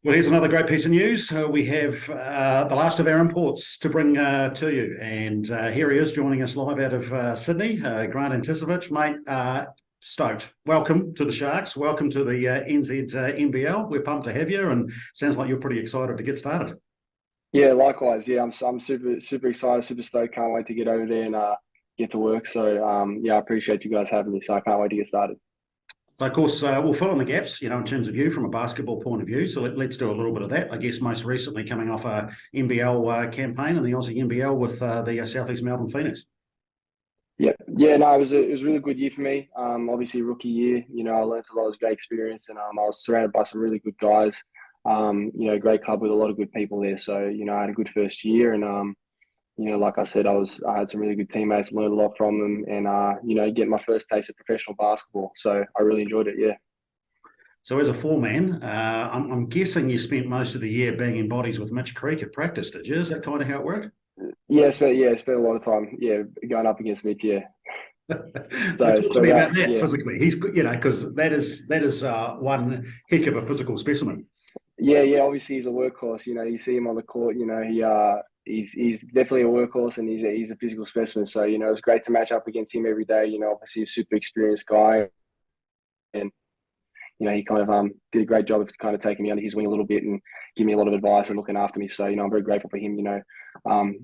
Well, here's another great piece of news. We have the last of our imports to bring to you. And here he is joining us live out of Sydney, Grant Anticevich. Mate, stoked. Welcome to the Sharks. Welcome to the NZ NBL. We're pumped to have you, and sounds like you're pretty excited to get started. Yeah, likewise. Yeah, I'm super excited, super stoked. Can't wait to get over there and get to work. So yeah, I appreciate you guys having me. So I can't wait to get started. So, of course, we'll fill in the gaps, in terms of you from a basketball point of view. So let's do a little bit of that. I guess most recently coming off a NBL campaign in the Aussie NBL with the Southeast Melbourne Phoenix. Yeah. No, it was a really good year for me. Obviously rookie year. I learned a lot of great experience, and I was surrounded by some really good guys. Great club with a lot of good people there. So I had a good first year, and like I said, I had some really good teammates, learned a lot from them, and get my first taste of professional basketball. So I really enjoyed it. Yeah. So as a four-man, I'm guessing you spent most of the year being in bodies with Mitch Creek at practice, did you? Is that kind of how it worked? Spent a lot of time. Yeah, going up against Mitch. Yeah. So So talk to so me that about that yeah. physically. He's, because that is one heck of a physical specimen. Yeah. Obviously, he's a workhorse. You see him on the court. He's definitely a workhorse, and he's a physical specimen. So it's great to match up against him every day. Obviously a super experienced guy, and he kind of did a great job of kind of taking me under his wing a little bit and giving me a lot of advice and looking after me. So I'm very grateful for him.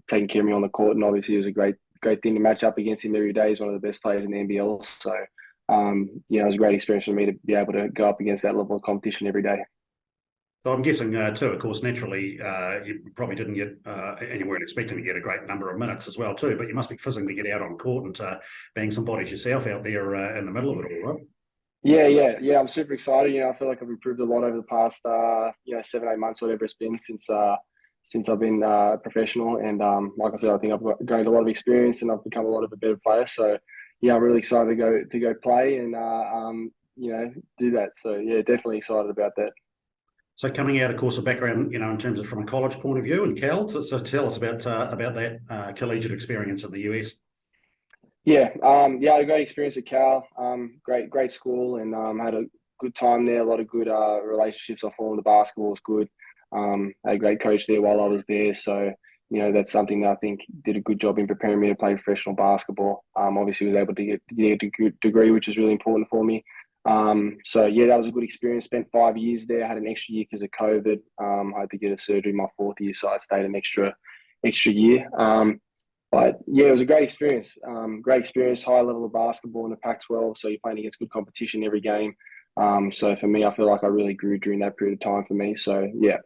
Taking care of me on the court, and obviously it was a great thing to match up against him every day. He's one of the best players in the NBL. So it was a great experience for me to be able to go up against that level of competition every day. So I'm guessing too, of course, naturally, you probably didn't get, and you weren't expecting to get a great number of minutes as well too, but you must be fizzing to get out on court and bang some bodies yourself out there in the middle of it all, right? Yeah. I'm super excited. I feel like I've improved a lot over the past 7, 8 months, whatever it's been since I've been professional. And like I said, I think I've gained a lot of experience and I've become a lot of a better player. So yeah, I'm really excited to go play and do that. So yeah, definitely excited about that. So coming out, of course, a background, in terms of from a college point of view and Cal. So tell us about that collegiate experience in the US. I had a great experience at Cal. Great school, and had a good time there. A lot of good relationships I formed. The basketball was good. Had a great coach there while I was there. So that's something that I think did a good job in preparing me to play professional basketball. Obviously was able to get a good degree, which was really important for me. So yeah, that was a good experience. Spent 5 years there. Had an extra year because of COVID. I had to get a surgery my fourth year, so I stayed an extra year. But yeah, it was a great experience. Great experience, high level of basketball in the Pac-12. So you're playing against good competition every game. So for me, I feel like I really grew during that period of time for me. So yeah.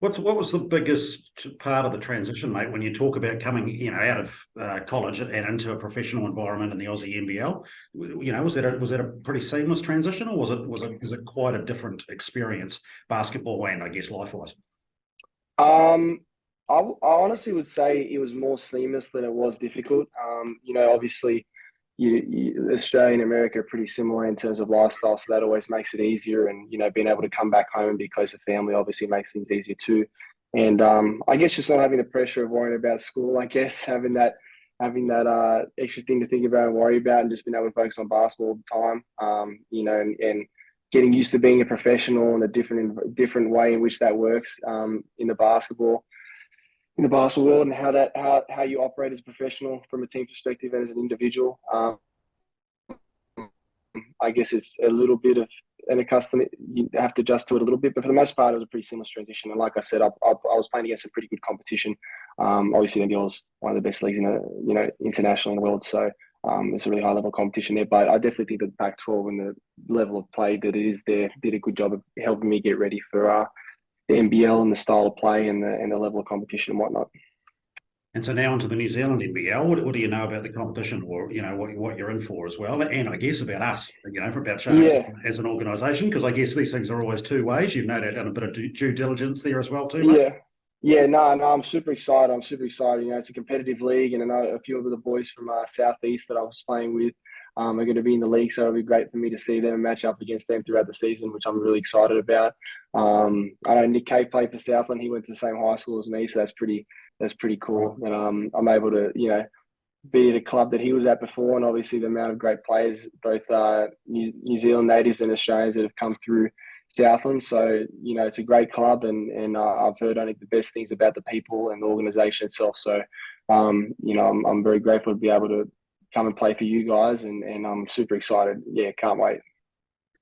What was the biggest part of the transition, mate, when you talk about coming, out of college and into a professional environment in the Aussie NBL? Was that a pretty seamless transition, or was it quite a different experience, basketball and I guess life wise? Um, I honestly would say it was more seamless than it was difficult. Obviously, Australia and America are pretty similar in terms of lifestyle, so that always makes it easier. And being able to come back home and be close to family obviously makes things easier too. And I guess just not having the pressure of worrying about school. I guess having that extra thing to think about and worry about, and just being able to focus on basketball all the time. And getting used to being a professional and a different way in which that works in the basketball world, and how you operate as a professional from a team perspective and as an individual. I guess it's a little bit of an accustom. You have to adjust to it a little bit, but for the most part, it was a pretty seamless transition. And like I said, I was playing against some pretty good competition. Obviously, the NBL is one of the best leagues internationally in the world. So it's a really high level competition there. But I definitely think that the Pac-12 and the level of play that it is there did a good job of helping me get ready for the NBL and the style of play and the level of competition and whatnot. And so now onto the New Zealand NBL. What do you know about the competition, or what you're in for as well, and I guess about us, about Sharks Yeah, as an organisation, because I guess these things are always two ways. You've no doubt done a bit of due diligence there as well, too, mate. no, I'm super excited. I'm super excited. It's a competitive league, and I know a few of the boys from Southeast that I was playing with are going to be in the league, so it'll be great for me to see them and match up against them throughout the season, which I'm really excited about. I know Nick Kay played for Southland. He went to the same high school as me, so that's pretty cool. And I'm able to be at a club that he was at before, and obviously the amount of great players, both New Zealand natives and Australians that have come through Southland. So it's a great club, and I've heard only the best things about the people and the organisation itself. So I'm very grateful to be able to come and play for you guys, and I'm super excited. Yeah, can't wait.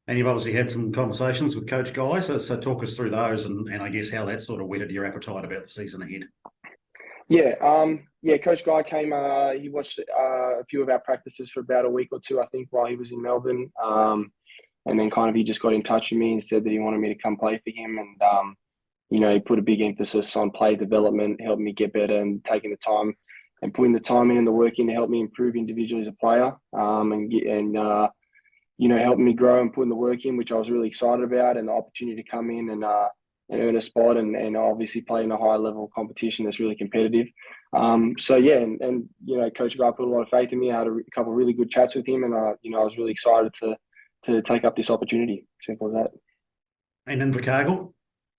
And you've obviously had some conversations with Coach Guy, so talk us through those, and I guess how that sort of whetted your appetite about the season ahead. Yeah, Coach Guy came. He watched a few of our practices for about a week or two, I think, while he was in Melbourne. And then kind of he just got in touch with me and said that he wanted me to come play for him. And he put a big emphasis on play development, helped me get better, and taking the time and putting the time in and the work in to help me improve individually as a player. Helping me grow and putting the work in, which I was really excited about, and the opportunity to come in and earn a spot and obviously play in a high level competition that's really competitive. Coach Guy put a lot of faith in me. I had a couple of really good chats with him, and I was really excited to take up this opportunity. Simple as that. And Invercargill,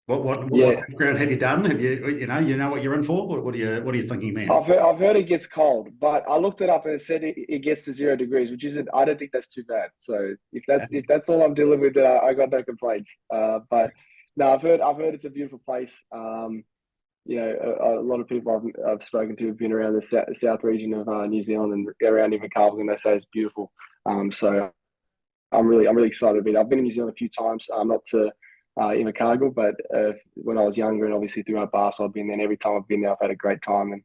what background have you done? Have you know what you're in for? What are you thinking, man? I've heard it gets cold, but I looked it up and it said it gets to 0 degrees, which isn't. I don't think that's too bad. So if that's all I'm dealing with, I got no complaints. But no, I've heard it's a beautiful place. A lot of people I've spoken to have been around the south region of New Zealand and around Invercargill, and they say it's beautiful. So I'm really excited about it. I've been in New Zealand a few times, not to Invercargill, but when I was younger and obviously through my basketball, I've been there. And every time I've been there, I've had a great time, and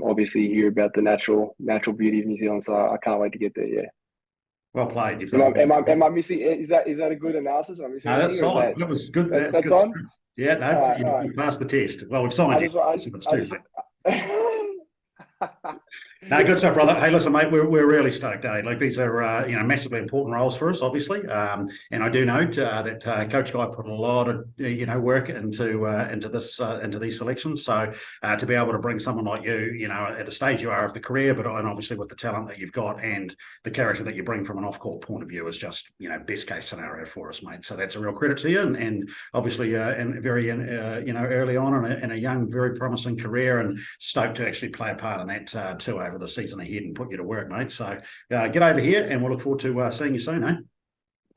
obviously hear about the natural beauty of New Zealand. So I can't wait to get there. Yeah. Well played. Am I missing? Is that a good analysis? Am I missing No, that's solid. That was good. That's good. On. Yeah, no, you passed the test. Well, we've signed No, good stuff, brother. Hey, listen, mate, we're really stoked, eh? Like these are massively important roles for us, obviously. And I do note that Coach Guy put a lot of work into these selections. So to be able to bring someone like you, at the stage you are of the career, and obviously with the talent that you've got and the character that you bring from an off-court point of view is just best case scenario for us, mate. So that's a real credit to you, and obviously early on in a young, very promising career, and stoked to actually play a part in that too over the season ahead and put you to work, mate. So get over here, and we'll look forward to seeing you soon, eh? I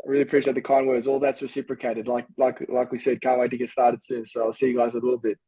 really appreciate the kind words. All that's reciprocated. Like we said, can't wait to get started soon. So I'll see you guys in a little bit.